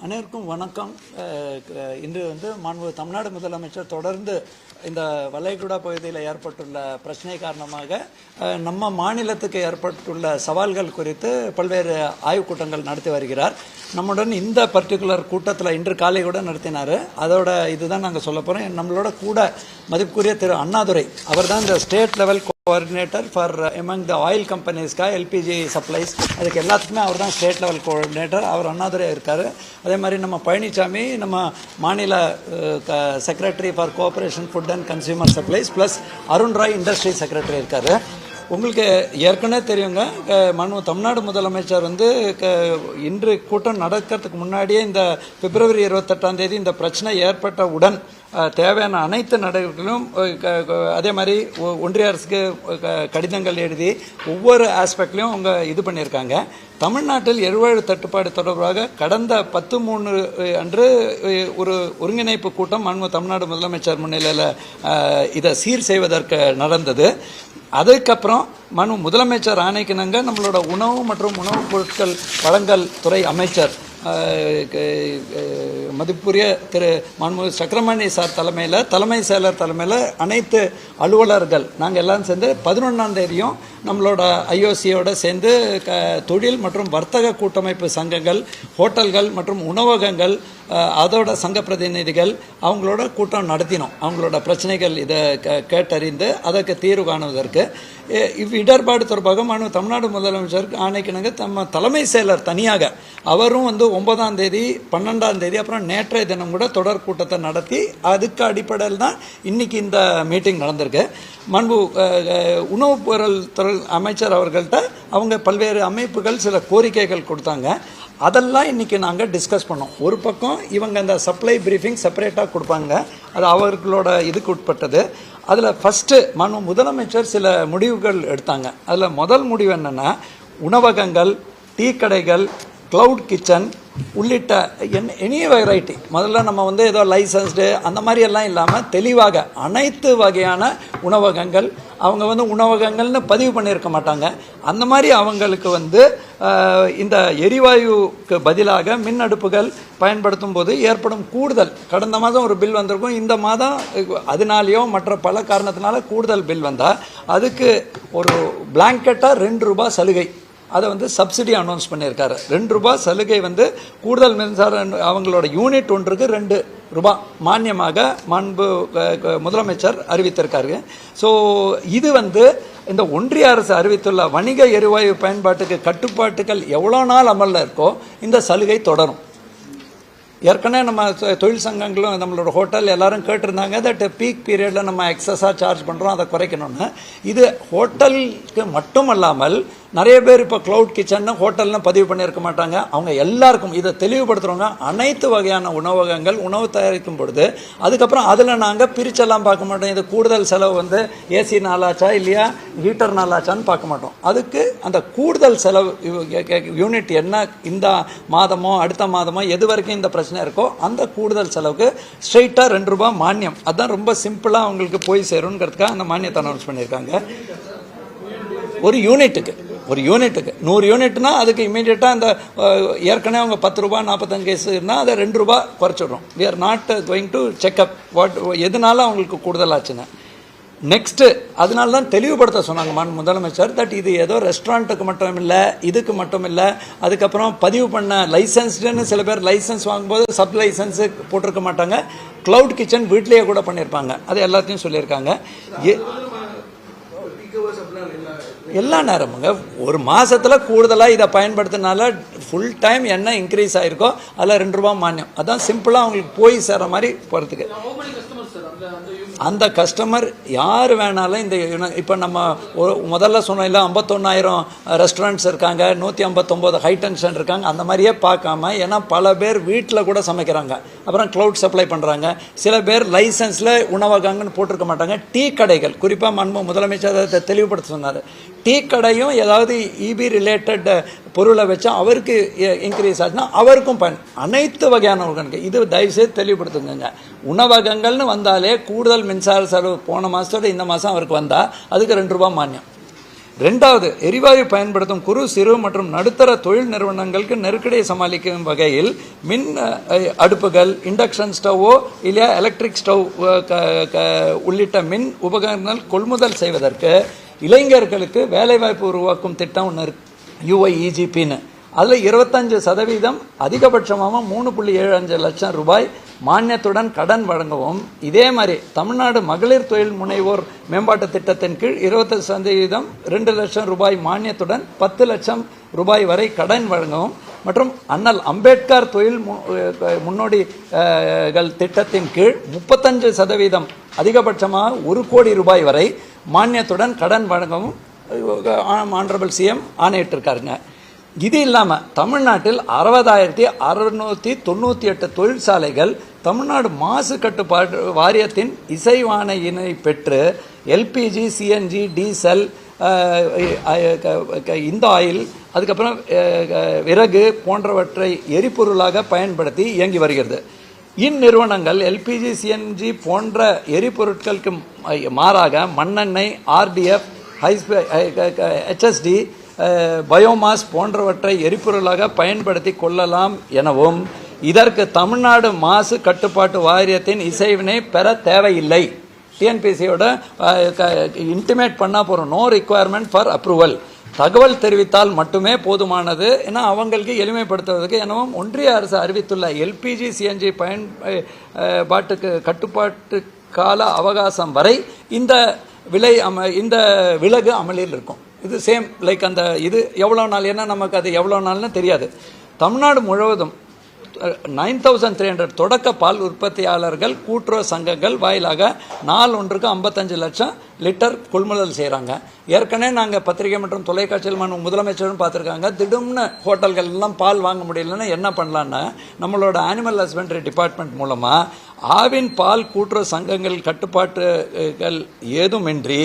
அனைவருக்கும் வணக்கம். இன்று மாண்பு தமிழ்நாடு முதலமைச்சர் தொடர்ந்து இந்த வளைகுடா பகுதியில் ஏற்பட்டுள்ள பிரச்சனை காரணமாக நம்ம மாநிலத்துக்கு ஏற்பட்டுள்ள சவால்கள் குறித்து பல்வேறு ஆய்வுக் கூட்டங்கள் நடத்தி வருகிறார். நம்முடன் இந்த பர்டிகுலர் கூட்டத்தில் இன்று காலை கூட நடத்தினார். அதோட இதுதான் நாங்கள் சொல்ல போகிறோம். நம்மளோட கூட மதிப்புக்குரிய திரு அண்ணாதுரை, அவர் தான் இந்த state level coordinator for among the oil கம்பெனிஸ்க்கா எல்பிஜி சப்ளைஸ், அதுக்கு எல்லாத்துக்குமே அவர் தான் ஸ்டேட் லெவல் கோஆர்டினேட்டர். அவர் அண்ணாதுரை இருக்கார். அதே மாதிரி நம்ம பழனிசாமி நம்ம மாநில secretary for cooperation food and consumer supplies plus Arun Roy industry secretary இருக்கார். உங்களுக்கு ஏற்கனவே தெரியுங்க, தமிழ்நாடு முதலமைச்சர் இன்று கூட்டம் நடக்கிறதுக்கு முன்னாடியே இந்த பிப்ரவரி 28 இந்த பிரச்சனை ஏற்பட்டவுடன் தேவையான அனைத்து நடவடிக்கைகளும் அதே மாதிரி ஒன்றிய அரசுக்கு கடிதங்கள் எழுதி ஒவ்வொரு ஆஸ்பெக்ட்லையும் அவங்க இது பண்ணியிருக்காங்க. தமிழ்நாட்டில் எரிவாயு தட்டுப்பாடு தொடர்பாக கடந்த 10/3 அன்று ஒரு ஒருங்கிணைப்பு கூட்டம் தமிழ்நாடு முதலமைச்சர் முன்னிலையில் இதை சீர் செய்வதற்கு நடந்தது. அதுக்கப்புறம் முதலமைச்சர் ஆணைக்கிணங்க நம்மளோட உணவு மற்றும் உணவுப் பொருட்கள் வழங்கல் துறை அமைச்சர் மதிப்புரிய திரு மாண்புமிகு சக்கரமணி சார் தலைமையில், தலைமை செயலர் தலைமையில் அனைத்து அலுவலர்கள் நாங்கள் எல்லாம் சேர்ந்து 11ஆம் தேதியும் நம்மளோட ஐஓசியோட சேர்ந்து தொழில் மற்றும் வர்த்தக கூட்டமைப்பு சங்கங்கள், ஹோட்டல்கள் மற்றும் உணவகங்கள், அதோட சங்க பிரதிநிதிகள் அவங்களோட கூட்டம் நடத்தினோம். அவங்களோட பிரச்சனைகள் இதை கேட்டறிந்து அதற்கு தீர்வு காணுவதற்கு இடர்பாடு தொடர்பாக தமிழ்நாடு முதலமைச்சருக்கு ஆணைக்கிணங்க நம்ம தலைமை செயலர் தனியாக அவரும் 9ஆம் தேதி 12ஆம் தேதி அப்புறம் நேற்றைய தினம் கூட தொடர் கூட்டத்தை நடத்தி அதுக்கு அடிப்படையில் தான் இன்னைக்கு இந்த மீட்டிங் நடந்திருக்கு. உணவுப் பொருள் துறை அமைச்சர் அவர்கள்ட்ட அவங்க பல்வேறு அமைப்புகள் சில கோரிக்கைகள் கொடுத்தாங்க. அதெல்லாம் இன்றைக்கி நாங்கள் டிஸ்கஸ் பண்ணோம். ஒரு பக்கம் இவங்க அந்த சப்ளை ப்ரீஃபிங் செப்பரேட்டாக கொடுப்பாங்க, அது அவர்களோட இதுக்கு உட்பட்டது. அதில் ஃபஸ்ட்டு முதலமைச்சர் சில முடிவுகள் எடுத்தாங்க. அதில் முதல் முடிவு என்னென்னா, உணவகங்கள், டீ கடைகள், க்ளவுட் கிச்சன் உள்ளிட்ட எனி வெரைட்டி, முதல்ல நம்ம ஏதோ லைசன்ஸ்டு அந்த மாதிரி எல்லாம் இல்லாமல் தெளிவாக அனைத்து வகையான உணவகங்கள், அவங்க உணவகங்கள்னு பதிவு பண்ணியிருக்க மாட்டாங்க, அந்த மாதிரி அவங்களுக்கு இந்த எரிவாயுக்கு பதிலாக மின் அடுப்புகள் பயன்படுத்தும் போது ஏற்படும் கூடுதல், கடந்த மாதம் ஒரு பில் வந்திருக்கும், இந்த மாதம் அதனாலேயோ மற்ற பல காரணத்தினால கூடுதல் பில் வந்தால் அதுக்கு ஒரு பிளாங்கெட்டாக ₹2 சலுகை, அதை சப்சிடி அனௌன்ஸ் பண்ணியிருக்காரு. ₹2 சலுகை கூடுதல் மின்சாரம் அவங்களோட யூனிட் ஒன்றுக்கு ₹2 மானியமாக முதலமைச்சர் அறிவித்திருக்காரு. ஸோ இது இந்த ஒன்றிய அரசு அறிவித்துள்ள வணிக எரிவாயு பயன்பாட்டுக்கு கட்டுப்பாட்டுகள் எவ்வளோ நாள் அமலில் இருக்கோ இந்த சலுகை தொடரும். ஏற்கனவே நம்ம தொழில் சங்கங்களும் நம்மளோட ஹோட்டல் எல்லாரும் கேட்டிருந்தாங்க, தட் பீக் பீரியடில் நம்ம எக்ஸஸாக சார்ஜ் பண்ணுறோம், அதை குறைக்கணும்னு. இது ஹோட்டலுக்கு மட்டும் அல்லாமல் நிறைய பேர் இப்போ க்ளவுட் கிச்சன்னு ஹோட்டல்னு பதிவு பண்ணியிருக்க மாட்டாங்க. அவங்க எல்லாருக்கும் இதை தெளிவுபடுத்துகிறவங்க அனைத்து வகையான உணவகங்கள் உணவு தயாரிக்கும் பொழுது அதுக்கப்புறம் அதில் நாங்கள் பிரிச்செல்லாம் பார்க்க மாட்டோம். இது கூடுதல் செலவு ஏசி நாளாச்சா இல்லையா ஹீட்டர் நாளாச்சான்னு பார்க்க மாட்டோம். அதுக்கு அந்த கூடுதல் செலவு யூனிட் என்ன இந்த மாதமோ அடுத்த மாதமோ எது வரைக்கும் இந்த பிரச்சனை இருக்கோ அந்த கூடுதல் செலவுக்கு ஸ்ட்ரெயிட்டாக ₹2 மானியம். அதுதான் ரொம்ப சிம்பிளாக அவங்களுக்கு போய் சேருங்கிறதுக்காக அந்த மானியத்தை அனௌன்ஸ் பண்ணியிருக்காங்க. ஒரு யூனிட்டுக்கு 100 யூனிட்னா அதுக்கு இமீடியட்டாக அந்த ஏற்கனவே அவங்க ₹10 45 கேஸ் இருந்தால் அதை ₹2 குறைச்சிடுறோம். We are not going to checkup எதனால அவங்களுக்கு கூடுதலாச்சுன்னு. நெக்ஸ்ட்டு அதனால தான் தெளிவுபடுத்த சொன்னாங்க முதலமைச்சர், தட் இது ஏதோ ரெஸ்டாரண்ட்டுக்கு மட்டும் இல்லை, இதுக்கு மட்டும் இல்லை, அதுக்கப்புறம் பதிவு பண்ண லைசன்ஸ்டுன்னு சில பேர் லைசன்ஸ் வாங்கும்போது சப் லைசன்ஸு போட்டிருக்க மாட்டாங்க, க்ளவுட் கிச்சன் வீட்லேயே கூட பண்ணியிருப்பாங்க, அது எல்லாத்தையும் சொல்லியிருக்காங்க. எல்லா நேரமுங்க ஒரு மாதத்தில் கூடுதலாக இதை பயன்படுத்தினால ஃபுல் டைம் என்ன இன்க்ரீஸ் ஆகிருக்கோ அதில் ₹2 மானியம். அதான் சிம்பிளாக அவங்களுக்கு போய் சேர மாதிரி போகிறதுக்கு. அந்த கஸ்டமர் யார் வேணாலும் இந்த இப்போ நம்ம முதல்ல சொன்னோம் இல்லை 51,000 ரெஸ்டாரண்ட்ஸ் இருக்காங்க, 159 ஹை டென்ஷன் இருக்காங்க, அந்த மாதிரியே பார்க்காம, ஏன்னா பல பேர் வீட்டில் கூட சமைக்கிறாங்க, அப்புறம் க்ளவுட் சப்ளை பண்ணுறாங்க, சில பேர் லைசன்ஸில் உணவகங்கன்னு போட்டிருக்க மாட்டாங்க. டீ கடைகள் குறிப்பாக முதலமைச்சர் அதை தெளிவுபடுத்த சொன்னார். டீ கடையும் ஏதாவது இபி ரிலேட்டட் பொருளை வச்சா அவருக்கு இன்க்ரீஸ் ஆச்சுன்னா அவருக்கும் அனைத்து வகையான உணவகங்கள் இது தயவுசெய்து தெளிவுபடுத்துங்க. உணவகங்கள்னு வந்தாலே கூடுதல் மின்சார செலவு போன மாதத்தோட இந்த மாதம் அவருக்கு வந்தால் அதுக்கு ₹2 மானியம். ரெண்டாவது, எரிவாயு பயன்படுத்தும் குறு சிறு மற்றும் நடுத்தர தொழில் நிறுவனங்களுக்கு நெருக்கடியை சமாளிக்கும் வகையில் மின் அடுப்புகள், இண்டக்ஷன் ஸ்டவ்வோ இல்லையா எலக்ட்ரிக் ஸ்டவ் உள்ளிட்ட மின் உபகரணங்கள் கொள்முதல் செய்வதற்கு இளைஞர்களுக்கு வேலைவாய்ப்பு உருவாக்கும் திட்டம் ஒன்று இருக்கு, UIEGPன்னு. அதில் 25% அதிகபட்சமாக 3.75 லட்சம் ரூபாய் மானியத்துடன் கடன் வழங்கவும், இதே மாதிரி தமிழ்நாடு மகளிர் தொழில் முனைவோர் மேம்பாட்டு திட்டத்தின் கீழ் 20% 2 லட்சம் ரூபாய் மானியத்துடன் 10 லட்சம் ரூபாய் வரை கடன் வழங்கவும் மற்றும் அண்ணல் அம்பேத்கர் தொழில் முன்னோடிகள் திட்டத்தின் கீழ் 35% அதிகபட்சமாக 1 கோடி ரூபாய் வரை மானியத்துடன் கடன் வழங்கவும் ஆனரபிள் CM ஆணையிட்டிருக்காருங்க. இது இல்லாமல் தமிழ்நாட்டில் 60,698 தொழிற்சாலைகள் தமிழ்நாடு மாசு கட்டுப்பாடு வாரியத்தின் இசைவாணையினை பெற்று LPG, CNG, டீசல், இந்த ஆயில், அதுக்கப்புறம் விறகு போன்றவற்றை எரிபொருளாக பயன்படுத்தி இயங்கி வருகிறது. இந்நிறுவனங்கள் LPG, CNG போன்ற எரிபொருட்களுக்கு மாறாக மண்ணெண்ணெய், RDF, HSD, பயோமாஸ் போன்றவற்றை எரிபொருளாக பயன்படுத்தி கொள்ளலாம் எனவும், இதற்கு தமிழ்நாடு மாசு கட்டுப்பாட்டு வாரியத்தின் இசைவினை பெற தேவையில்லை. TNPSCயோட இன்டிமேட் பண்ணால் போகிறோம், நோ ரிக்குவயர்மெண்ட் ஃபார் அப்ரூவல். தகவல் தெரிவித்தால் மட்டுமே போதுமானது என அவங்களுக்கு எளிமைப்படுத்துவதற்கு எனவும் ஒன்றிய அரசு அறிவித்துள்ள LPG, CNG பயன்பாட்டுக்கு கட்டுப்பாட்டு கால அவகாசம் வரை இந்த விலகு அமலில் இருக்கும். இது சேம் லைக் அந்த இது எவ்வளோ நாள், ஏன்னா நமக்கு அது எவ்வளோ நாள்னு தெரியாது. தமிழ்நாடு முழுவதும் 9,300 தொடக்க பால் உற்பத்தியாளர்கள் கூட்டுறவு சங்கங்கள் வாயிலாக நாள் ஒன்றுக்கு 55 லட்சம் லிட்டர் கொள்முதல் செய்கிறாங்க. ஏற்கனவே நாங்கள் பத்திரிகை மற்றும் தொலைக்காட்சியில் முதலமைச்சரும் பார்த்துருக்காங்க. திடீர்னு ஹோட்டல்கள் எல்லாம் பால் வாங்க முடியலன்னா என்ன பண்ணலான்னா, நம்மளோட அனிமல் ஹஸ்பண்ட்ரி டிபார்ட்மெண்ட் மூலமாக ஆவின் பால் கூட்டுறவு சங்கங்கள் கட்டுப்பாட்டுகள் ஏதுமின்றி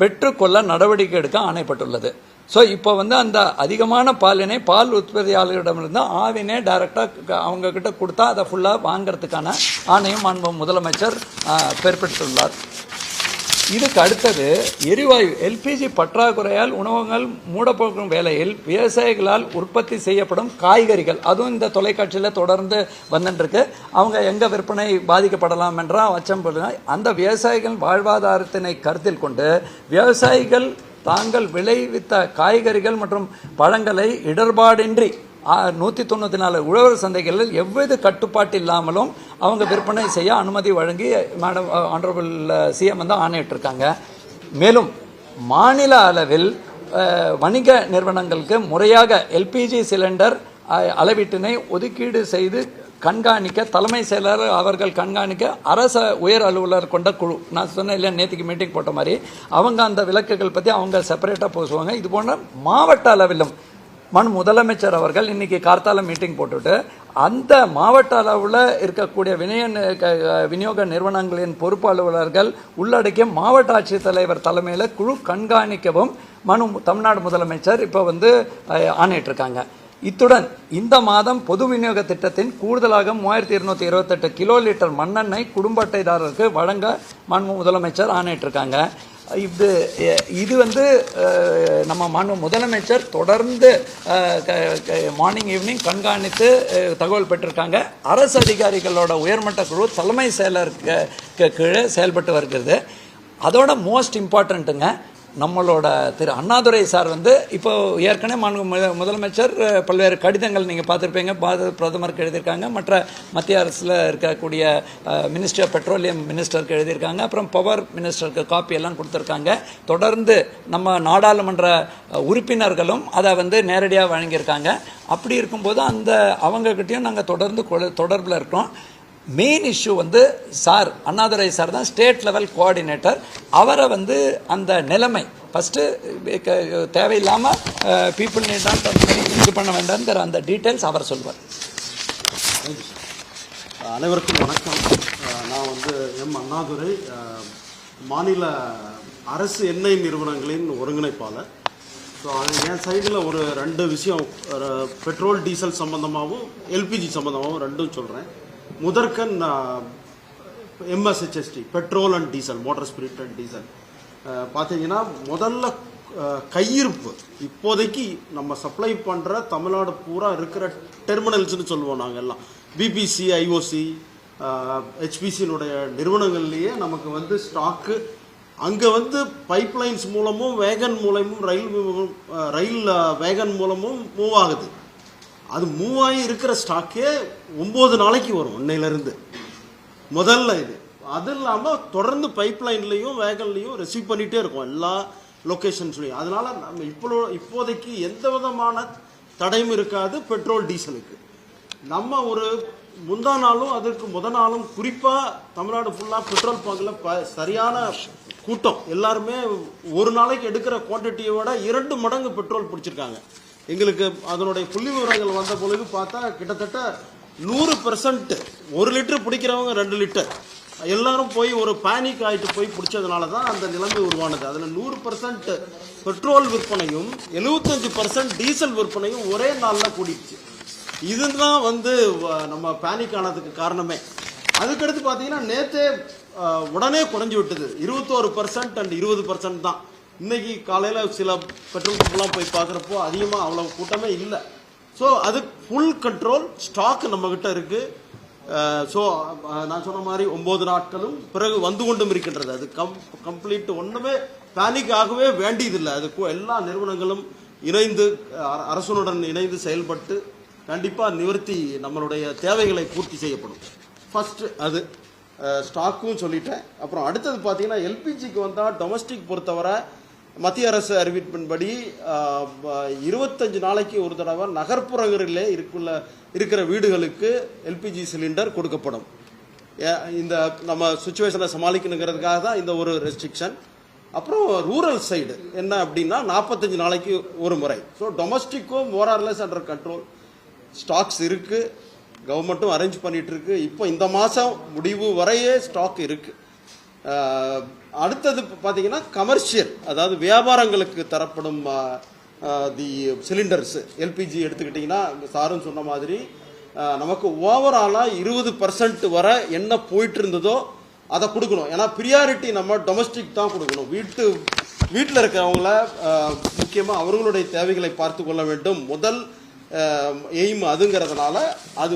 பெற்றுக்கொள்ள நடவடிக்கை எடுக்க ஆணைப்பட்டுள்ளது. ஸோ இப்போ அந்த அதிகமான பாலினை பால் உற்பத்தியாளர்களிடமிருந்து ஆவினே டைரெக்டாக அவங்கக்கிட்ட கொடுத்தா அதை ஃபுல்லாக வாங்கிறதுக்கான ஆணையம் முதலமைச்சர் பிறப்பித்துள்ளார். இதுக்கு அடுத்தது எரிவாயு LPG பற்றாக்குறையால் உணவகங்கள் மூடப்போகும் வேளையில் விவசாயிகளால் உற்பத்தி செய்யப்படும் காய்கறிகள், அதுவும் இந்த தொலைக்காட்சியில் தொடர்ந்து வந்துட்டுருக்கு, அவங்க எங்கே விற்பனை பாதிக்கப்படலாம் என்றால் அச்சம் பண்ணுங்க. அந்த விவசாயிகள் வாழ்வாதாரத்தினை கருத்தில் கொண்டு விவசாயிகள் தாங்கள் விளைவித்த காய்கறிகள் மற்றும் பழங்களை இடர்பாடின்றி 194 உழவர் சந்தைகளில் எவ்வித கட்டுப்பாட்டு இல்லாமலும் அவங்க விற்பனை செய்ய அனுமதி வழங்கி மேடம் ஆனரபிள் CM ஆணையிட்டிருக்காங்க. மேலும் மாநில அளவில் வணிக நிறுவனங்களுக்கு முறையாக LPG சிலிண்டர் அளவீட்டினை ஒதுக்கீடு செய்து கண்காணிக்க தலைமை செயலர் அவர்கள் கண்காணிக்க அரச உயர் அலுவலர் கொண்ட குழு, நான் சொன்னேன் இல்லையா நேற்றுக்கு மீட்டிங் போட்ட மாதிரி, அவங்க அந்த விலக்குகள் பற்றி அவங்க செப்பரேட்டாக பேசுவாங்க. இது போன்ற மாவட்ட அளவிலும் முதலமைச்சர் அவர்கள் இன்னைக்கு கார்த்தால மீட்டிங் போட்டுட்டு அந்த மாவட்ட அளவில் இருக்கக்கூடிய விநியோக நிறுவனங்களின் பொறுப்பு அலுவலர்கள் உள்ளடக்கிய மாவட்ட ஆட்சித்தலைவர் தலைமையில் குழு கண்காணிக்கவும் தமிழ்நாடு முதலமைச்சர் இப்போ ஆணையிட்டிருக்காங்க. இத்துடன் இந்த மாதம் பொது விநியோக திட்டத்தின் கூடுதலாக 3228 கிலோ லிட்டர் மண்ணெண்ணெய் குடும்ப அட்டைதாரருக்கு வழங்க முதலமைச்சர் ஆணையிட்டிருக்காங்க. இது நம்ம முதலமைச்சர் தொடர்ந்து மார்னிங் ஈவினிங் கண்காணித்து தகவல் பெற்றிருக்காங்க. அரசு அதிகாரிகளோட உயர்மட்ட குழு தலைமை செயலருக்கு கீழே செயல்பட்டு வருகிறது. அதோட மோஸ்ட் இம்பார்ட்டண்ட்டுங்க, நம்மளோட திரு அண்ணாதுரை சார் இப்போ ஏற்கனவே முதலமைச்சர் பல்வேறு கடிதங்கள் நீங்கள் பார்த்துருப்பீங்க, பிரதமருக்கு எழுதியிருக்காங்க, மற்ற மத்திய அரசில் இருக்கக்கூடிய மினிஸ்டர் ஆஃப் பெட்ரோலியம் மினிஸ்டருக்கு எழுதியிருக்காங்க, அப்புறம் பவர் மினிஸ்டருக்கு காப்பி எல்லாம் கொடுத்துருக்காங்க. தொடர்ந்து நம்ம நாடாளுமன்ற உறுப்பினர்களும் அதை நேரடியாக வழங்கியிருக்காங்க. அப்படி இருக்கும்போது அவங்கக்கிட்டையும் நாங்கள் தொடர்பில் இருக்கிறோம். Main issue sir Annadurai sir தான் ஸ்டேட் லெவல் கோஆர்டினேட்டர். அவரை அந்த நிலைமை ஃபஸ்ட்டு தேவையில்லாமல் பீப்புள் நீட் நாட் இது பண்ண வேண்டாம்ங்கிற அந்த டீட்டெயில்ஸ் அவர் சொல்வார். அனைவருக்கும் வணக்கம். நான் எம் அண்ணாதுரை, மாநில அரசு எண்ணெய் நிறுவனங்களின் ஒருங்கிணைப்பாளர். ஸோ என் சைடில் ஒரு 2 விஷயம், பெட்ரோல் டீசல் சம்மந்தமாகவும் LPG சம்மந்தமாகவும் 2 சொல்கிறேன். முதற்கண் MSHST petrol and diesel, motor spirit and diesel பார்த்தீங்கன்னா முதல்ல கையிருப்பு இப்போதைக்கு நம்ம சப்ளை பண்ணுற தமிழ்நாடு பூரா இருக்கிற டெர்மினல்ஸ்னு சொல்லுவோம் நாங்கள் எல்லாம் பிபிசி, ஐஓசி, ஹெச்பிசியினுடைய நிறுவனங்கள்லேயே நமக்கு வந்து ஸ்டாக்கு அங்கே வந்து பைப்லைன்ஸ் மூலமும் வேகன் மூலமும் ரயில் வேகன் மூலமும் மூவ் ஆகுது. அது மூவ் ஆகி இருக்கிற ஸ்டாக்கே 9 நாளைக்கு வரும் இன்னையிலேருந்து முதல்ல இது. அது இல்லாமல் தொடர்ந்து பைப்லைன்லேயும் வேகன்லேயும் ரிசீவ் பண்ணிகிட்டே இருக்கும் எல்லா லொக்கேஷன்ஸ்லையும். அதனால் நம்ம இப்போதைக்கு எந்த விதமான தடையும் இருக்காது பெட்ரோல் டீசலுக்கு. நம்ம ஒரு முந்தா நாளும் அதற்கு நாளும் குறிப்பாக தமிழ்நாடு ஃபுல்லாக பெட்ரோல் பங்கில் சரியான கூட்டம். எல்லாருமே ஒரு நாளைக்கு எடுக்கிற குவான்டிட்டியை விட 2 மடங்கு பெட்ரோல் பிடிச்சிருக்காங்க. எங்களுக்கு அதனுடைய புள்ளி விவரங்கள் வந்த பொழுது பார்த்தா கிட்டத்தட்ட 100% 1 லிட்டர் பிடிக்கிறவங்க 2 லிட்டர் எல்லாரும் போய் ஒரு பேனிக் ஆகிட்டு போய் பிடிச்சதுனால தான் அந்த நிலைமை உருவானது. அதில் 100% பெட்ரோல் விற்பனையும் 75% டீசல் விற்பனையும் ஒரே நாளில் கூடிடுச்சு. இதுதான் வந்து நம்ம பேனிக் ஆனதுக்கு காரணமே. அதுக்கடுத்து பார்த்தீங்கன்னா நேற்றே உடனே குறைஞ்சி விட்டது. 21% அண்ட் 20% தான். இன்னைக்கு காலையில் சில பெட்ரோல் பம்ப்லாம் போய் பார்க்குறப்போ அதிகமாக அவ்வளோ கூட்டமே இல்லை. ஸோ அது ஃபுல் கண்ட்ரோல் ஸ்டாக் நம்மக்கிட்ட இருக்குது. ஸோ நான் சொன்ன மாதிரி 9 நாட்களும் பிறகு வந்து கொண்டும் இருக்கின்றது. அது கம்ப்ளீட் ஒன்றுமே பேனிக் ஆகவே வேண்டியதில்லை. அது எல்லா நிறுவனங்களும் இணைந்து அரசுடன் இணைந்து செயல்பட்டு கண்டிப்பாக நிவர்த்தி நம்மளுடைய தேவைகளை பூர்த்தி செய்யப்படும். ஃபர்ஸ்ட் அது ஸ்டாக்கும் சொல்லிட்டேன். அப்புறம் அடுத்தது பார்த்தீங்கன்னா எல்பிஜிக்கு வந்தால் டொமஸ்டிக் பொறுத்தவரை மத்திய அரசு அறிவிப்பின்படி 25 நாளைக்கு ஒரு தடவை நகர்ப்புறங்களிலே இருக்கிற வீடுகளுக்கு எல்பிஜி சிலிண்டர் கொடுக்கப்படும். இந்த நம்ம சுச்சுவேஷனை சமாளிக்கணுங்கிறதுக்காக தான் இந்த ஒரு ரெஸ்ட்ரிக்ஷன். அப்புறம் ரூரல் சைடு என்ன அப்படின்னா 45 நாளைக்கு ஒரு முறை. So டொமஸ்டிக்கும் மோரார்லெஸ் under control. ஸ்டாக்ஸ் இருக்குது, கவர்மெண்ட்டும் அரேஞ்ச் பண்ணிட்டு இருக்கு. இப்போ இந்த மாதம் முடிவு வரையே ஸ்டாக் இருக்குது. அடுத்தது பார்த்தீங்கன்னா கமர்ஷியல், அதாவது வியாபாரங்களுக்கு தரப்படும் தி சிலிண்டர்ஸ் எல்பிஜி எடுத்துக்கிட்டிங்கன்னா சாரும் சொன்ன மாதிரி நமக்கு ஓவராலாக 20% வரை என்ன போயிட்டு இருந்ததோ அதை கொடுக்கணும். ஏன்னா ப்ரியாரிட்டி நம்ம டொமஸ்டிக் தான் கொடுக்கணும். வீட்டில் இருக்கிறவங்கள முக்கியமாக அவர்களுடைய தேவைகளை பார்த்து கொள்ள வேண்டும். முதல் எய்ம் அதுங்கிறதுனால அது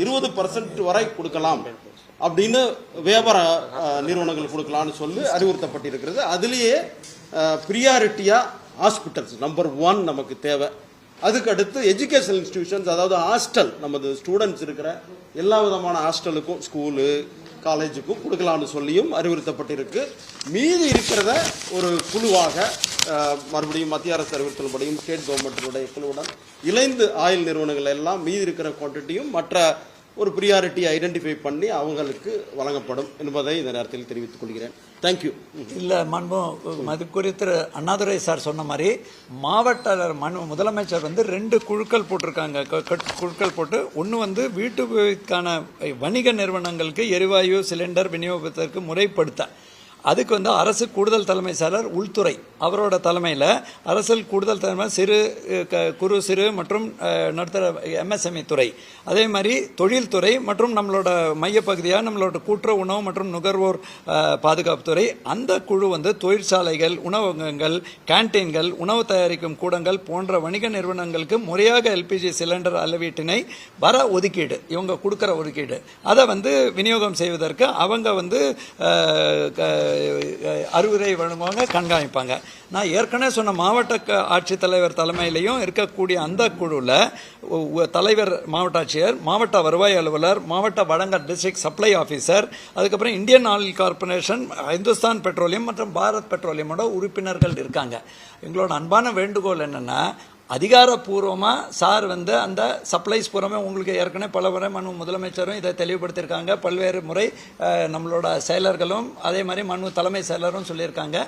20% வரை கொடுக்கலாம் அப்படின்னு வியாபார நிறுவனங்கள் கொடுக்கலான்னு சொல்லி அறிவுறுத்தப்பட்டிருக்கிறது. அதுலேயே ப்ரியாரிட்டியாக ஹாஸ்பிட்டல்ஸ் நம்பர் 1 நமக்கு தேவை. அதுக்கு அடுத்து எஜுகேஷனல் இன்ஸ்டிடியூஷன்ஸ், அதாவது ஹாஸ்டல், நமது ஸ்டூடெண்ட்ஸ் இருக்கிற எல்லா விதமான ஹாஸ்டலுக்கும் ஸ்கூலு காலேஜுக்கும் கொடுக்கலான்னு சொல்லியும் அறிவுறுத்தப்பட்டிருக்கு. மீதி இருக்கிறத ஒரு குழுவாக மறுபடியும் மத்திய அரசு அறிவுறுத்தல்படியும் ஸ்டேட் கவர்மெண்ட்டினுடைய குழுவுடன் இணைந்து ஆயில் நிறுவனங்கள் எல்லாம் மீதி இருக்கிற குவான்டிட்டியும் மற்ற ஒரு ப்ரியாரிட்டி ஐடென்டிஃபை பண்ணி அவங்களுக்கு வழங்கப்படும் என்பதை இந்த நேரத்தில் தெரிவித்துக் கொள்கிறேன். தேங்க்யூ. இல்லை அது குறித்து அண்ணாதுரை சார் சொன்ன மாதிரி மாவட்ட முதலமைச்சர் வந்து 2 குழுக்கள் போட்டிருக்காங்க. குழுக்கள் போட்டு ஒன்று வந்து வீட்டுக்கான வணிக நிறுவனங்களுக்கு எரிவாயு சிலிண்டர் விநியோகத்திற்கு முறைப்படுத்த, அதுக்கு வந்து அரசு கூடுதல் தலைமை செயலர் உள்துறை அவரோட தலைமையில் அரசு கூடுதல் தலைமை குறு சிறு மற்றும் நடுத்தர எம்எஸ்எம்இ துறை, அதே மாதிரி தொழில்துறை மற்றும் நம்மளோட மையப்பகுதியாக நம்மளோட கூட்டுறவு உணவு மற்றும் நுகர்வோர் பாதுகாப்புத்துறை, அந்த குழு வந்து தொழிற்சாலைகள், உணவகங்கள், கேன்டீன்கள், உணவு தயாரிக்கும் கூடங்கள் போன்ற வணிக நிறுவனங்களுக்கு முறையாக எல்பிஜி சிலிண்டர் அளவீட்டினை வர ஒதுக்கீடு, இவங்க கொடுக்குற ஒதுக்கீடு, அதை வந்து விநியோகம் செய்வதற்கு அவங்க வந்து அறிவுரை வழங்குவாங்க, கண்காணிப்பாங்க. நான் ஏற்கனவே சொன்ன மாவட்ட ஆட்சித்தலைவர் தலைமையிலையும் இருக்கக்கூடிய அந்த குழுவில் தலைவர் மாவட்ட ஆட்சியர், மாவட்ட வருவாய் அலுவலர், மாவட்ட வழங்கல் டிஸ்ட்ரிக்ட் சப்ளை ஆஃபீஸர், அதுக்கப்புறம் Indian oil corporation, Hindustan petroleum மற்றும் பாரத் பெட்ரோலியமோட உறுப்பினர்கள் இருக்காங்க. எங்களோட அன்பான வேண்டுகோள் என்னென்னா, அதிகாரப்பூர்வமாக சார் வந்து அந்த சப்ளைஸ் பூராமே உங்களுக்கு ஏற்கனவே பல முறை முதலமைச்சரும் இதை தெளிவுபடுத்தியிருக்காங்க, பல்வேறு முறை நம்மளோட செயலர்களும் அதே மாதிரி தலைமை செயலரும் சொல்லியிருக்காங்க.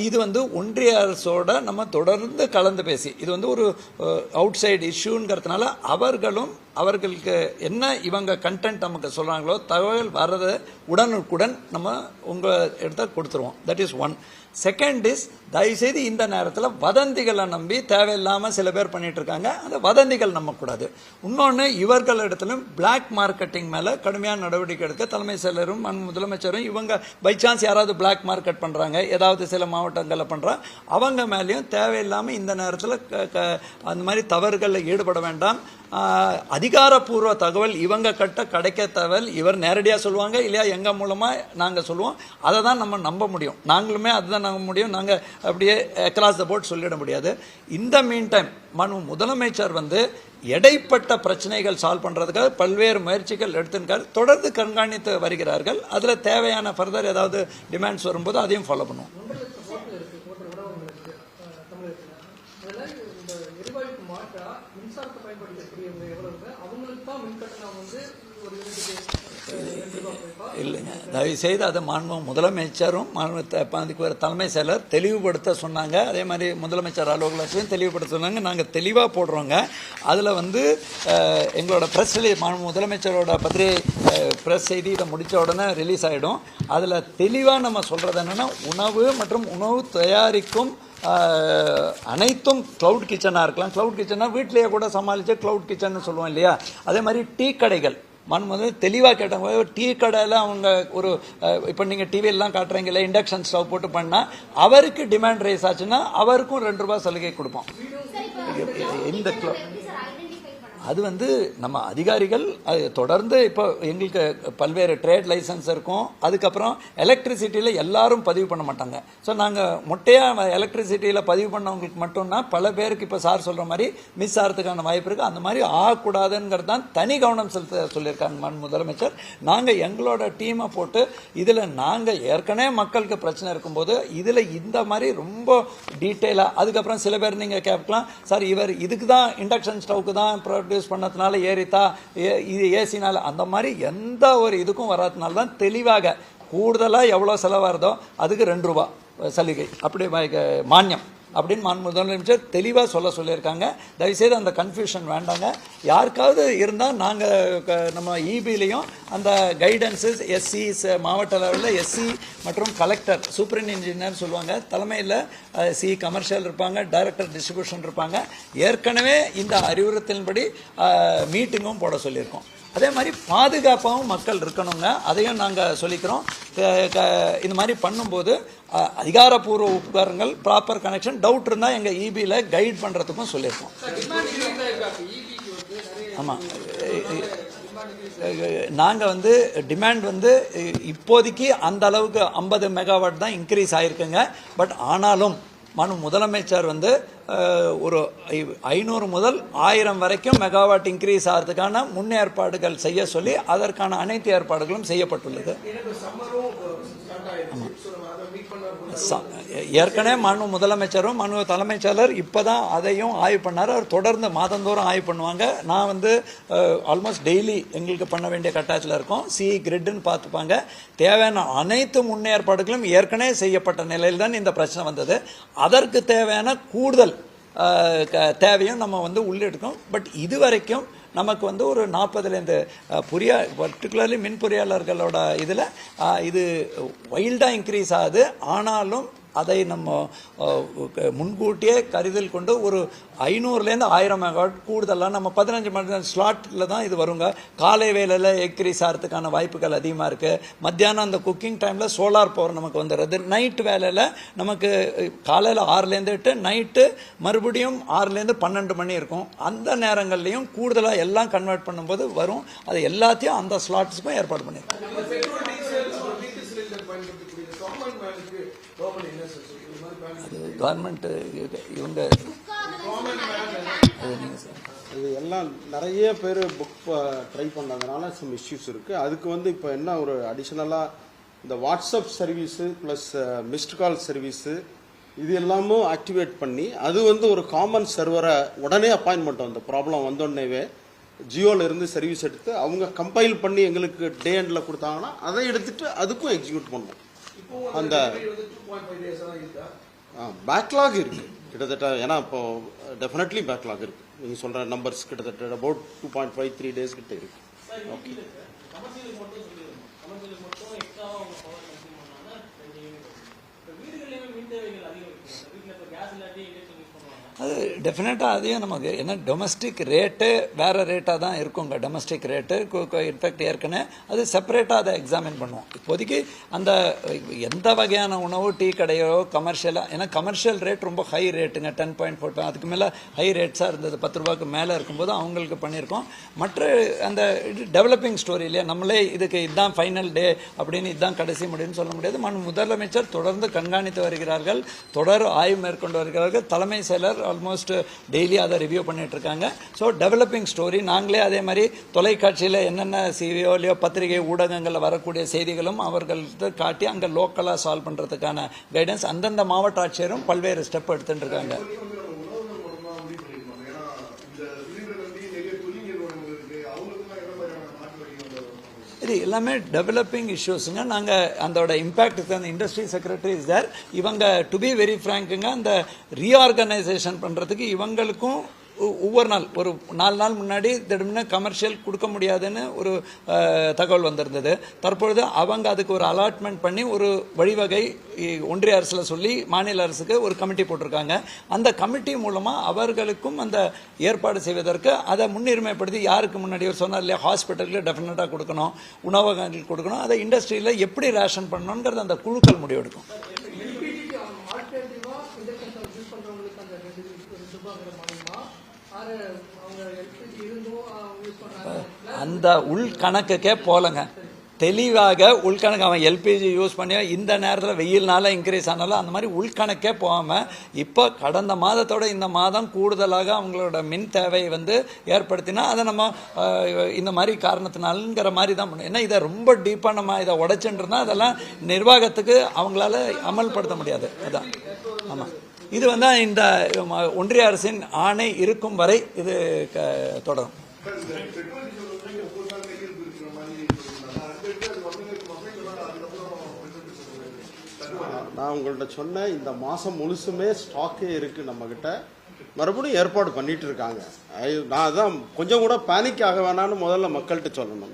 இது வந்து ஒன்றிய அரசோட நம்ம தொடர்ந்து கலந்து பேசி, இது வந்து ஒரு அவுட் சைடு இஷ்யூங்கிறதுனால அவர்களும் அவர்களுக்கு என்ன இவங்க கண்டென்ட் நமக்கு சொல்கிறாங்களோ தகவல் வர்றதை உடனுக்குடன் நம்ம உங்கள் இடத்த கொடுத்துருவோம். That is one. Second is, தயவுசெய்து இந்த நேரத்தில் வதந்திகளை நம்பி தேவையில்லாமல் சில பேர் பண்ணிட்டு இருக்காங்க. அந்த வதந்திகள் நம்பக்கூடாது. இன்னொன்று, இவர்களிடத்திலும் பிளாக் மார்க்கெட்டிங் மேலே கடுமையான நடவடிக்கை எடுக்க தலைமை செயலரும் முதலமைச்சரும் இவங்க பை சான்ஸ் யாராவது பிளாக் மார்க்கெட் பண்ணுறாங்க, ஏதாவது சில மாவட்டங்களில் பண்ணுறாங்க, அவங்க மேலேயும் தேவையில்லாமல் இந்த நேரத்தில் அந்த மாதிரி தவறுகளில் ஈடுபட வேண்டாம். அதிகாரப்பூர்வ தகவல் இவங்க கிடைக்க தகவல் இவர் நேரடியாக சொல்லுவாங்க, இல்லையா எங்கள் மூலமாக நாங்கள் சொல்லுவோம். அதை தான் நம்ம நம்ப முடியும். நாங்களுமே அதுதான் நம்ப முடியும். நாங்கள் அப்படியே அக்ராஸ் த போர்ட் சொல்லிட முடியாது. இந்த மீன் டைம் முதலமைச்சர் இடைப்பட்ட பிரச்சனைகள் சால்வ் பண்ணுறதுக்காக பல்வேறு முயற்சிகள் எடுத்துருக்காரு. தொடர்ந்து கண்காணித்து வருகிறார்கள். அதில் தேவையான ஃபர்தர் ஏதாவது டிமாண்ட்ஸ் வரும்போது அதையும் ஃபாலோ பண்ணுவோம். இல்லைங்க, தயவுசெய்து அதை முதலமைச்சரும் தலைமை செயலர் தெளிவுபடுத்த சொன்னாங்க. அதே மாதிரி முதலமைச்சர் அலுவலகத்தையும் தெளிவுபடுத்த சொன்னாங்க. நாங்கள் தெளிவாக போடுறோங்க. அதில் எங்களோட ப்ரெஸ் ரிலீஸ் முதலமைச்சரோட பத்திரிகை ப்ரெஸ் செய்தி இதை முடித்த உடனே ரிலீஸ் ஆகிடும். அதில் தெளிவாக நம்ம சொல்கிறது என்னென்னா, உணவு மற்றும் உணவு தயாரிக்கும் அனைத்தும் க்ளவுட் கிச்சனாக இருக்கலாம். க்ளவுட் கிச்சனா வீட்டிலேயே கூட சமாளித்து க்ளவுட் கிச்சன்னு சொல்லுவோம் இல்லையா. அதே மாதிரி டீ கடைகள் தெளிவாக கேட்டாங்க. டீ கடையில் அவங்க இப்போ நீங்கள் டிவியெல்லாம் காட்டுறீங்களே, இண்டக்ஷன் ஸ்டவ் போட்டு பண்ணால் அவருக்கு டிமாண்ட் ரைஸ் ஆச்சுன்னா அவருக்கும் ₹2 சலுகை கொடுப்போம். இந்த அது நம்ம அதிகாரிகள் தொடர்ந்து இப்போ எங்களுக்கு பல்வேறு ட்ரேட் லைசன்ஸ் இருக்கும். அதுக்கப்புறம் எலக்ட்ரிசிட்டியில் எல்லாரும் பதிவு பண்ண மாட்டாங்க. ஸோ நாங்கள் மொட்டையாக எலக்ட்ரிசிட்டியில் பதிவு பண்ணவங்களுக்கு மட்டும்னா பல பேருக்கு இப்போ சார் சொல்கிற மாதிரி மிஸ் ஆகிறதுக்கான வாய்ப்பு இருக்குது. அந்த மாதிரி ஆகக்கூடாதுங்கிறது தான் தனி கவனம் செலுத்த சொல்லியிருக்காங்க முதலமைச்சர். நாங்கள் எங்களோட டீமை போட்டு இதில் நாங்கள் ஏற்கனவே மக்களுக்கு பிரச்சனை இருக்கும்போது இதில் இந்த மாதிரி ரொம்ப டீட்டெயிலாக, அதுக்கப்புறம் சில பேர் நீங்கள் கேட்கலாம், சார் இவர் இதுக்கு தான் இண்டக்ஷன் ஸ்டவ்க்கு தான் ப்ரொடியூஸ் பண்ணதுனால ஏறித்தா, இது ஏசினால, அந்த மாதிரி எந்த ஒரு இதுக்கும் வராதனால தான் தெளிவாக கூடுதலாக எவ்வளோ செலவாகிறதோ அதுக்கு ₹2 சலுகை, அப்படி மானியம் அப்படின்னு முதலமைச்சர் தெளிவாக சொல்லியிருக்காங்க. தயவுசெய்து அந்த கன்ஃபியூஷன் வேண்டாங்க. யாருக்காவது இருந்தால் நாங்கள் நம்ம இபிலையும் அந்த கைடன்ஸஸ் எஸ்சிஸ் மாவட்ட லெவலில் எஸ்சி மற்றும் கலெக்டர் சூப்பரிண்ட் இன்ஜினியர் சொல்லுவாங்க, தலைமையில் சி கமர்ஷியல் இருப்பாங்க, டைரக்டர் டிஸ்ட்ரிபியூஷன் இருப்பாங்க. ஏற்கனவே இந்த அறிவுறுத்தலின்படி மீட்டிங்கும் போட சொல்லியிருக்கோம். அதே மாதிரி பாதுகாப்பாகவும் மக்கள் இருக்கணுங்க. அதையும் நாங்கள் சொல்லிக்கிறோம். இந்த மாதிரி பண்ணும்போது அதிகாரப்பூர்வ உபகரணங்கள் ப்ராப்பர் கனெக்ஷன் டவுட் இருந்தால் எங்கள் இபியில் கைட் பண்ணுறதுக்கும் சொல்லியிருக்கோம். ஆமாம், நாங்கள் டிமாண்ட் இப்போதைக்கு அந்த அளவுக்கு 50 மெகாவாட் தான் இன்க்ரீஸ் ஆகிருக்குங்க. பட் ஆனாலும் முதலமைச்சர் ஒரு 500 முதல் 1000 வரைக்கும் மெகாவாட் இன்க்ரீஸ் ஆகிறதுக்கான முன்னேற்பாடுகள் செய்ய சொல்லி அதற்கான அனைத்து ஏற்பாடுகளும் செய்யப்பட்டுள்ளது. ஏற்கனவே முதலமைச்சரும் தலைமைச் செயலர் இப்போதான் அதையும் ஆய்வு பண்ணார். அவர் தொடர்ந்து மாதந்தோறும் ஆய்வு பண்ணுவாங்க. நான் ஆல்மோஸ்ட் டெய்லி எங்களுக்கு பண்ண வேண்டிய கட்டாயத்தில் இருக்கோம். கிரிட்னு பார்த்துப்பாங்க. தேவையான அனைத்து முன்னேற்பாடுகளும் ஏற்கனவே செய்யப்பட்ட நிலையில் தான் இந்த பிரச்சனை வந்தது. அதற்கு தேவையான கூடுதல் தேவையும் நம்ம உள்ளெடுக்கணும். பட் இதுவரைக்கும் நமக்கு ஒரு 40லேருந்து பர்டிகுலர்லி மின் பொறியாளர்களோட இதில் இது வைல்டாக இன்க்ரீஸ் ஆகுது. ஆனாலும் அதை நம்ம முன்கூட்டியே கருதல் கொண்டு ஒரு 500லேருந்து 1000 மெகாவாட் கூடுதலாக நம்ம 15 மணி ஸ்லாட்டில் தான் இது வருங்க. காலை வேலையில் இன்க்ரீஸ் ஆகிறதுக்கான வாய்ப்புகள் அதிகமாக இருக்குது. மத்தியானம் அந்த குக்கிங் டைமில் சோலார் பவர் நமக்கு வந்துடுறது. நைட்டு வேலையில் நமக்கு காலையில் 6லேருந்து 8, நைட்டு மறுபடியும் 6லேருந்து 12 மணி இருக்கும். அந்த நேரங்கள்லையும் கூடுதலாக எல்லாம் கன்வெர்ட் பண்ணும்போது வரும். அது எல்லாத்தையும் அந்த ஸ்லாட்ஸுக்கும் ஏற்பாடு பண்ணியிருக்கோம். அது கவர்மெண்ட் இவங்க இது எல்லாம் நிறைய பேர் புக் ட்ரை பண்ணதுனால சம் இஷ்யூஸ் இருக்குது. அதுக்கு இப்போ என்ன ஒரு அடிஷ்னலாக இந்த WhatsApp service plus missed call service இது எல்லாமும் ஆக்டிவேட் பண்ணி அது ஒரு காமன் சர்வரை உடனே அப்பாயின்மெண்ட் அந்த ப்ராப்ளம் வந்தோடனேவே ஜியோவில் இருந்து சர்வீஸ் எடுத்து அவங்க கம்பைல் பண்ணி எங்களுக்கு டே எண்டில் கொடுத்தாங்கன்னா அதை எடுத்துகிட்டு அதுக்கும் எக்ஸிக்யூட் பண்ணோம். அந்த பேக்லாக் இருக்குது கிட்டத்தட்ட. ஏன்னா இப்போ டெஃபினெட்லி பேக்லாக் இருக்குது. நீங்கள் சொல்கிற நம்பர்ஸ் கிட்டத்தட்ட அபவுட் 2.53 days கிட்ட இருக்கு. ஓகே. அது டெஃபினட்டாக அதையும் நமக்கு ஏன்னா டொமஸ்டிக் ரேட்டு வேறு ரேட்டாக தான் இருக்குங்க. டொமஸ்டிக் ரேட்டு இன்ஃபேக்ட் ஏற்கனவே அது செப்பரேட்டாக அதை எக்ஸாமின் பண்ணுவோம். இப்போதைக்கு அந்த எந்த வகையான உணவு டீ கடையோ கமர்ஷியலாக, ஏன்னா கமர்ஷியல் ரேட் ரொம்ப ஹை ரேட்டுங்க, 10.45 அதுக்கு மேலே ஹை ரேட்ஸாக இருந்தது. 10 ரூபாய்க்கு மேலே இருக்கும்போது அவங்களுக்கு பண்ணியிருக்கோம். மற்ற அந்த டெவலப்பிங் ஸ்டோரி இல்லையா, நம்மளே இதுக்கு இதுதான் ஃபைனல் டே அப்படின்னு இதுதான் கடைசி முடிவுன்னு சொல்ல முடியாது. முதலமைச்சர் தொடர்ந்து கண்காணித்து வருகிறார்கள், தொடர் ஆய்வு மேற்கொண்டு வருகிறார்கள். தலைமை செயலர் ஆல்மோஸ்ட் டெய்லி அதை ரிவ்யூ பண்ணிட்டு இருக்காங்க. ஸோ டெவலப்பிங் ஸ்டோரி நாங்களே அதே மாதிரி தொலைக்காட்சியில் என்னென்ன சிவியோலையோ பத்திரிகை ஊடகங்களில் வரக்கூடிய செய்திகளும் அவர்கள்ட்ட காட்டி அங்கே லோக்கலாக சால்வ் பண்ணுறதுக்கான கைடன்ஸ் அந்தந்த மாவட்ட ஆட்சியரும் பல்வேறு ஸ்டெப் எடுத்துட்டு இருக்காங்க. இது எல்லாமே டெவலப்பிங் இஷ்யூஸுங்க. நாங்கள் அதோட இம்பேக்ட் அந்த இண்டஸ்ட்ரி செக்ரட்டரி இஸ் தேர். இவங்க டு பி வெரி ஃப்ராங்க்குங்க, அந்த ரீஆர்கனைசேஷன் பண்ணுறதுக்கு இவங்களுக்கும் ஒவ்வொரு நாள் ஒரு 4 நாள் முன்னாடி திடீர்னு கமர்ஷியல் கொடுக்க முடியாதுன்னு ஒரு தகவல் வந்திருந்தது. தற்பொழுது அவங்க அதுக்கு ஒரு அலாட்மெண்ட் பண்ணி ஒரு வழிவகை ஒன்றிய அரசில் சொல்லி மாநில அரசுக்கு ஒரு கமிட்டி போட்டிருக்காங்க. அந்த கமிட்டி மூலமாக அவர்களுக்கும் அந்த ஏற்பாடு செய்வதற்கு அதை முன்னுரிமைப்படுத்தி யாருக்கு முன்னாடி ஒரு சொன்னார் இல்லையா, ஹாஸ்பிட்டலுக்கு டெஃபினட்டாக கொடுக்கணும், உணவகங்களுக்கு கொடுக்கணும், அதை இண்டஸ்ட்ரியில் எப்படி ரேஷன் பண்ணணுங்கிறது அந்த குழுக்கள் முடிவெடுக்கும். அந்த உள்கணக்குக்கே போலங்க, தெளிவாக உள்கணக்கு அவன் எல்பிஜி யூஸ் பண்ணி இந்த நேரத்தில் வெயில்னால இன்க்ரீஸ் ஆனாலும் அந்த மாதிரி உள்கணக்கே போகாமல் இப்போ கடந்த மாதத்தோட இந்த மாதம் கூடுதலாக அவங்களோட மின் தேவை ஏற்படுத்தினா அதை நம்ம இந்த மாதிரி காரணத்தினாலுங்கிற மாதிரி தான் பண்ணணும். ஏன்னா இதை ரொம்ப டீப்பாக நம்ம இதை உடைச்சுன்றதுனா அதெல்லாம் நிர்வாகத்துக்கு அவங்களால அமல்படுத்த முடியாது. அதான் ஆமாம், இது இந்த ஒன்றிய அரசின் ஆணை இருக்கும் வரை இது தொடரும். நான் உங்கள்கிட்ட சொன்ன இந்த மாதம் முழுசுமே ஸ்டாக்கே இருக்குது நம்மக்கிட்ட, மறுபடியும் ஏற்பாடு பண்ணிட்டு இருக்காங்க. நான் அதான் கொஞ்சம் கூட பேனிக் ஆக வேணான்னு முதல்ல மக்கள்கிட்ட சொல்லணும்.